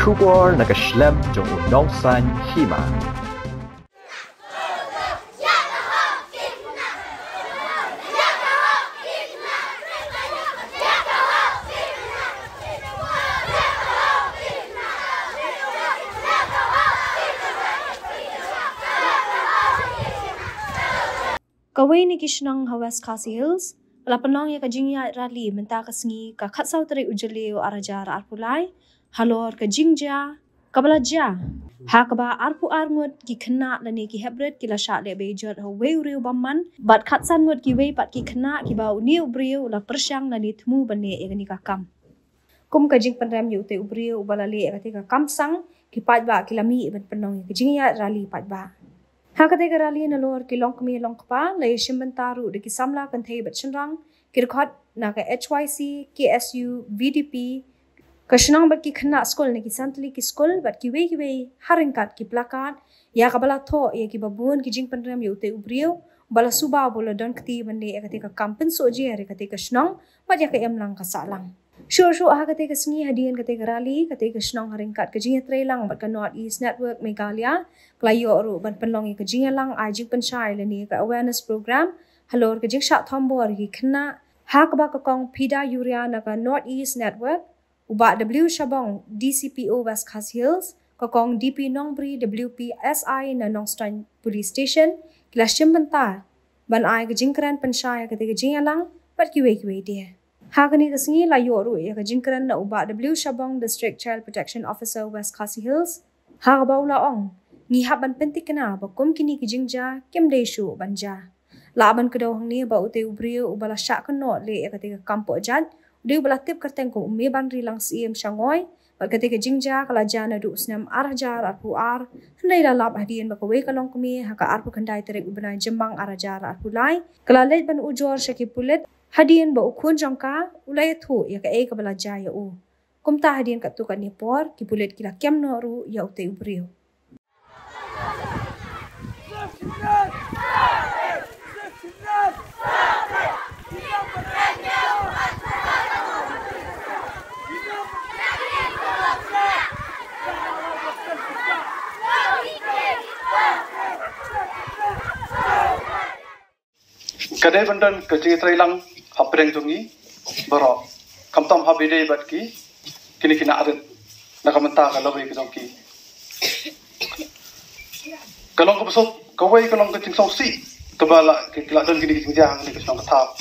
kubor nakaslem jong unongsan Hima. Kawai ni kishnang hawas Khasi Hills, lapanong ya ka Jingjia rally menta ka sengi ka khatsau tari ujaleo arajar arpulai, halor ka Jingjia, kabalaja. Ha kaba arpu arngut ki khna lani ki hebret ki la Shah le Be-Ijot ho weu riu bamman, bat khatsan ngut ki wei pat ki khna ki ba uniu briu la persyang lani thmu bane ya ni ka kam. Kum ka jing panram yu te ubriu ubalale ya ka kam sang ki pat ba ki lami ben panong ya ka Jingjia rally pat ba. Hakate garali na lor ki long kami long kapa lay shimbentaru de ki samla kan thei bat chenrang ki rekhot na ka HYC KSU VDP kashnang bat ki khna school ne ki santli ki school bat ki wei haringkat ki plakat ya ka bala tho ya ki babun ki jing panram yote ubriu bala suba bola don kti bande akate ka kampen soje are kate kashnang bat ya ka emlang ka salang Shuh hakate ka sengi hadian kate garali kate kashnang haringkat ka jing trailang bat ka North East Network Meghalaya Klayo ru ban penlongi ke jingalang ajik pensyai leni ke awareness program halor ke jing Shah thombor ki khna hak ba ka kong pida yuria na ka North East Network uba W Shabong DCPO West Khasi Hills ka kong DP Nongbri WPSI na Nongstran Police Station kila shimbanta ban ai ke jingkran pensyai ke jingalang pat ki wei dia hakani ke sengi layo ru ya ke jingkran na uba W Shabong District Child Protection Officer West Khasi Hills ha ba ula ong ni haban Pynthikna ba kum kini ki Jingjia kem de Shuh banja laban kedo hang ni ba ute ubriu ubala Shah kno le ekate ka kampo jat de ubala tip kerteng ko me ban ri lang sim shangoi ba kate ka Jingjia kala jana du snam arajar arpu ar hnai la lab hadien ba ko we kalong kumi haka arpu khandai terek ubana jembang arajar arpu lai kala le ban ujor shaki pulet hadien ba ukhun jangka ulai thu ya ka e ka bala jaya u kumta hadien ka tu ka ni por ki pulet kila kem no ru ya ute ubriu Kadai bandan kecil trailang hapreng tungi baro kamtam habide bat ki kini kina arit nakamenta kalau we ki kalong ko besok kawai kalong ke ting sosi tebala kila don kini Jingjia ni kesong katap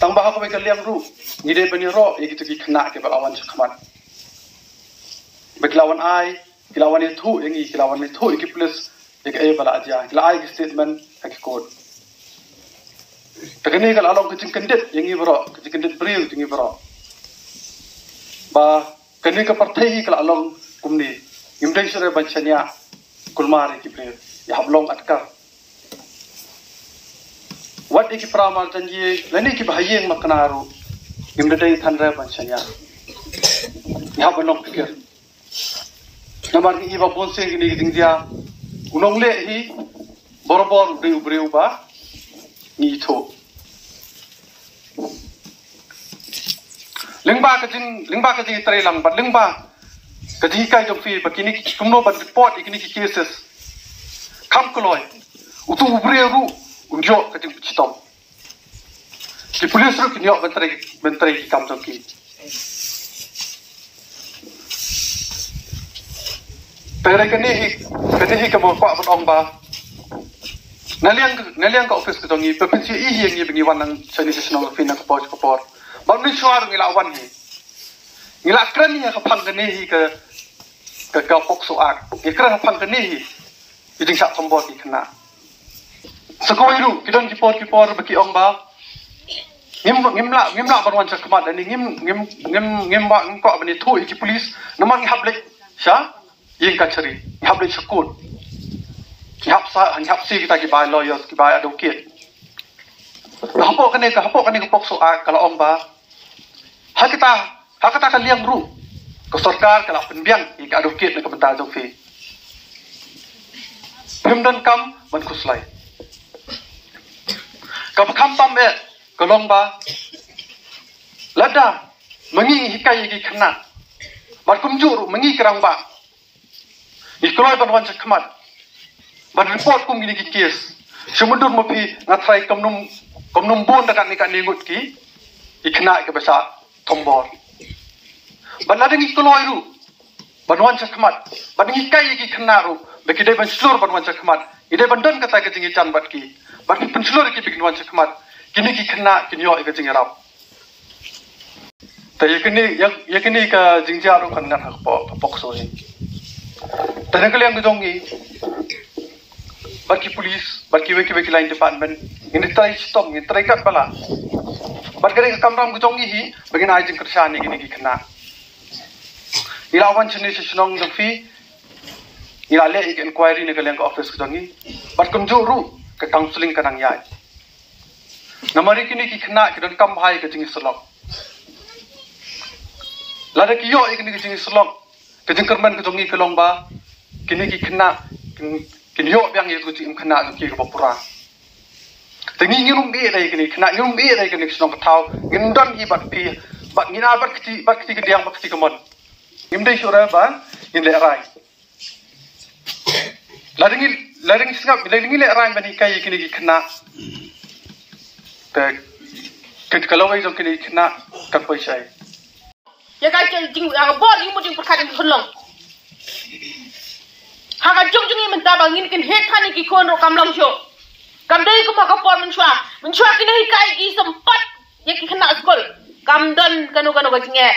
tang bah ko we kaliang ru ni de bani ro ye gitu ki kena ke balawan sakmat beklawan ai kilawan itu yang kilawan itu ki plus ye ke bala aja kila ai statement hakikot takani kal along ke jingkendet yang bro ke jingkendet bril yang bro ba kani ke partai kal along kumni imdai sore bancanya kulmari ki bril ya hablong atkar wat iki pramar janji lani ki bahayeng maknaru imdai thanra bancanya ya hablong pikir namar ki iba bonse ki ni Jingjia unong le hi borbor breu ba ni tho lingba ka jing trailang bat lingba kadi kai jong fi bakini kumno ban report ikini ki cases kam koloi utu ubreru unjo kadi chitom ki police ru kinyo bentre ki kam jong ki pere kani ka mo kwa ong ba naliang ka office ko ngi pepensi I ngi bingi wanang Chinese national fina ka por ba ni suar ngi lawan ni ngila kran ni ka phang kani hi ka pok so ak ngi kran phang kani hi iding sa thombor ki khna sakoi ru kidon ki por baki ong ba ngimla barwan sa kamat ani ngim ba ko bani thu ki police namang hablek sha yeng ka chari hablek sakut hap si kita ki bai lawyers ki bai advocate hapok kani ka pok so ak kala ong ba hakata ka liang ru ko sarkar kala penbiang ki advocate na ka bentar jong fi himdan kam man khuslai ka kham tam e kalong ba lada mengi hikai ki khna Bat kumjuru mengi kerang ba. Ni keloi ban wan cakmat. Ban report kum gini ki kes. Semundur mopi ngatrai komnum bon dekat ni ngut ki. Ikna ke basa tombor. Ban ladeng ni keloi ru. Ban wan cakmat. Ban ni kai ki kena ru. Bagi dai ban slur ban wan cakmat. Ide ban don kata ke jingi can bat ki. Bat pen slur ki bikin wan cakmat. Kini ki kena kini yo ke jingi rap. Tapi yakini ke Jingjia ru kan ngat pokso ni. Tapi kalau yang gedongi, bagi polis, bagi lain department, ini try stop, ini try kat bala. Bagi kamera gedongi hi, bagi naik jeng kerja ni gini kena. Ilawan jenis sesenong dofi, ilale ik inquiry ni kalau yang ke office gedongi, bagi kumjuru ke counseling kanang yai. Namari kini kena kita kam hai ke jenis selok. Lada kiyo ikni ke jenis selok. Kejeng kerman kejongi kelong ba kini ki kena kini yo biang itu jing kena ki ke bapura tengi ngilum bi dai kini kena ngilum bi dai kini senong ketau ngindon hi bat pi bat ngina bat kti ke diang bat kti kemon ngimdai sura ba in le rai lading singap lading le rai bani kai kini ki kena te kalau ai jong kini kena kan paisai ya kai jing bor ni mo jing perkara tolong Haka jung menta bangin kin het hani ki kon ro kamlam sho. Kam dai ko maka por men chua kini hikai ki sempat ya ki kena skol. Kam don kanu ga jinge.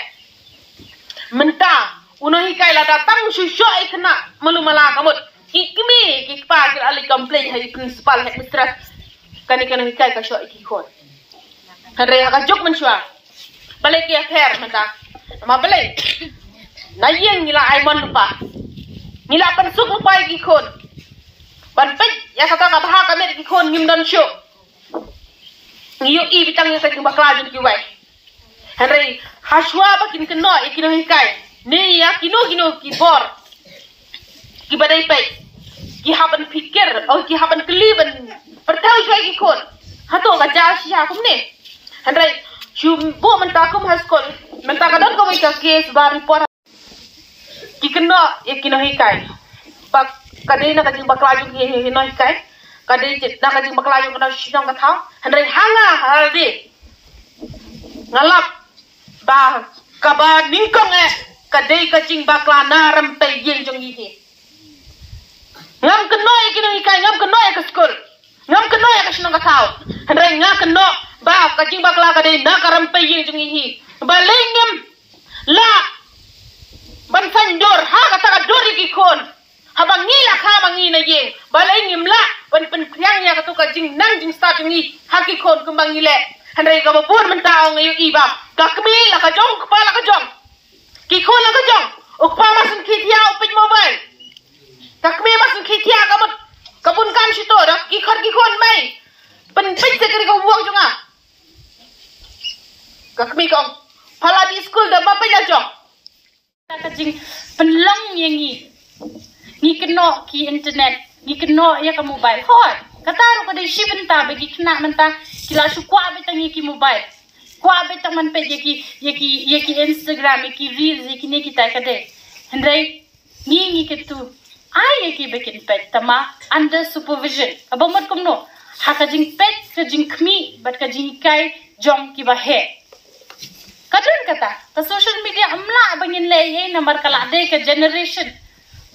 Menta uno hikai la datang shu sho ai kena malumala kamut. Ki kimi ki pa ki ali complain hai principal head mistress. Kani hikai ka sho ki kon. Hare haka juk men chua. Balik ki affair menta. Ma balik. Na yeng nila ai mon lupa. Nila pensuk lupai ki kon. Ban pej ya kata ka baha ka met ki kon ngim don sho. Ngiyo I bitang ya ka bakla jun ki wai. Henry haswa bakin keno ikino hikai. Ni ya kino ki bor. Ki badai pej. Ki haban pikir atau ki haban keliban. Pertau jua ki kon. Hato ka jauh siya kum ni. Henry Shuh mentakum haskol. Mentakadon ko ka case ba report ki kena kino hikai pak kadai na kajing baklaju ki hino hikai kadai na kajing baklaju kena sidang ka thau handai hanga haldi ngalap ba kaba ningkong kadai kajing bakla na rampe yeng jong hi ngam keno kino hikai ngam keno ka skol ngam keno ka sidang ka thau handai nga keno ba kajing bakla kadai na karampe yeng jong hi balengem la ban sanjor ha kata ka dori ki kon habang ngila ka mangina ye balai ngimla ban pen priang ya katu ka jing nang jing sta jing ha ki kon kumbang ngile handai ka bapur mentao ngayu iba ka kmi la ka jong kepala ka jong ki kon la ka jong ukpa masun kitia upit mobile ka kmi masun kitia ka mut kabun kan sito da ki kon mai pen pej se ka wong jonga ka kmi kong pala di school da ba pa jong kajing penlang yang ni kena ki internet ni kena ya ka mobile hot kata ro ka dai shi benta bagi kena menta kila sukwa betang ki mobile kwa betang man pe ki Instagram ki reels ki ne kita ka de hendrai ni ketu ai ki bekin pet tama under supervision abamot kumno ha kajing pet kajing kmi bat kajing kai jom ki ba he kadang kata ta social media amla bangin leye number kala de ke generation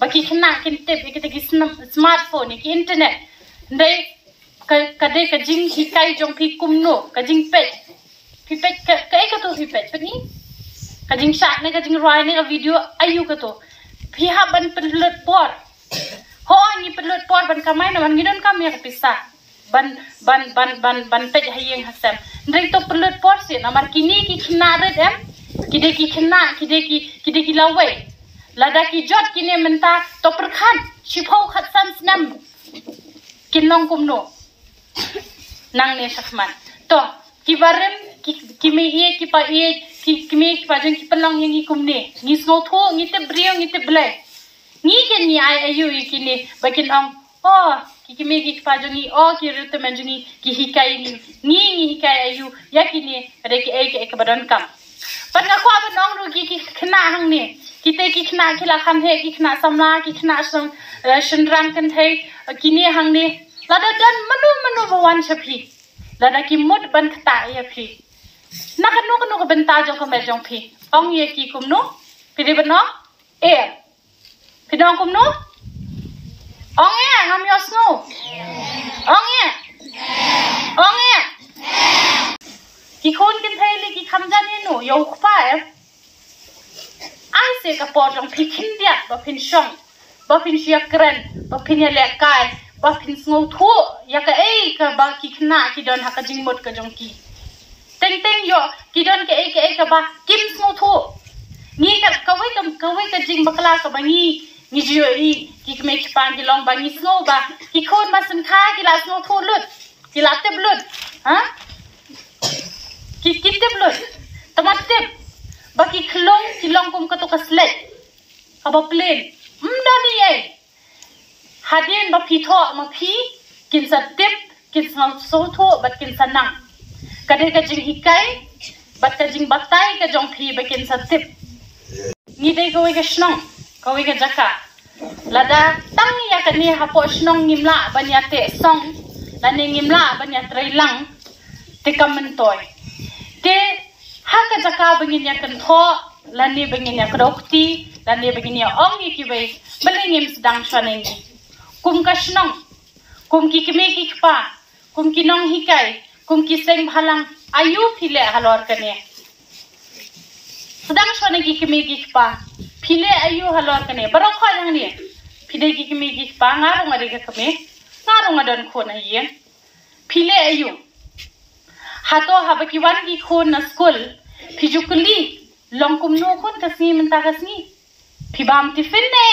baki kena kintip ikite ki smartphone ki internet ndai kade ka jing hikai jong pi kumno ka jing pet ka to pi pet ni ka jing shot ne ka jing roi ne video ayu ka to pi ha ban pelut por ho ni pelut por ban kamai na man ngidon kam ya pisa ban pej hayeng hasam ndai to pelut por si namar kini ki khna red em kide ki lawai lada ki jot kini menta to perkhan shipau khatsan snam kinong kumno nang ne sakman to ki barem ki me ye ki pa ye ki me ki pa jeng ki pelang yang ki kumne ni sno tho ni te brio ni te blai ni ken ni ai ayu kini bakin ang ki me ki pa jeng ni ki rute men jeng ki hikai ni hikai ayu yakini reki ek badan kam pan nga kwa ba nong ru ki khna hang ni kita kikna kila kham he kikna samla kikna shenrang kan he kini hang ni lada dan menu bawan chapi lada ki mud ban kata ya phi nak nu benta jong kamet jong phi ong ye ki kum no pidi bano pidong kum no ong ye ngam yos no ong ye ki khon kin thai li ki kham jan ye no yo khpa ai se ka po jong phi khin dia ba phin shong ba phin sia kren ba phin ya le kai ba phin sngo thu ya ka ka ba ki khna ki don ha ka jing mot ka jong ki teng yo ki don ke ka ba kim sngo thu ni ka wai ka jing bakla ka ba ni jiyo ki me ki pan ki long ba ni sngo ba ki khon ma sim kha ki la sngo thu lut ki la tep lut ha ki tep lut tamat tep ba ki long kum ka to ka slek ka ba plain dani ye hadin ba phi tho ma phi kin sa tep kin sa so tho bat kin sa nang ka de ka jing hikai bat ka jing batai ka jong phi ba kin sa tep ni de ko ga snong ko ga jaka lada tang ya ka ni ha po snong ngimla banya te song la ni ngimla banya trailang te kamentoy te ha ka jaka bangin ya kan tho la ni bangin ya krokti la ni bangin ya ong ki bai balingim sedang shaneng kum ka snong kum ki keme ki pa kum ki nong hikai kum ki seng halang ayu phile halor kane sedang shaneng ki keme ki pa phile ayu halor kane barok kha yang ni phide ki keme ki pa ngarong ade ka kame ngarong adon khona yen phile ayu hato habaki wan ki khon na school phijukli longkum no khon kasni menta kasni phibam tifin ne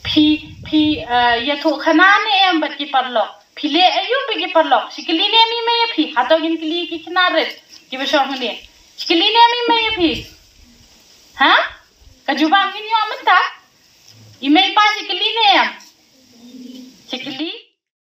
phi ya tho khana ne em bat ki parlo phile ayu be ki parlo sikli ne mi me phi hato gin kli ki kinare ki be shong ne sikli ne mi me phi ha ka jubam gin yo menta email pa sikli ne em sikli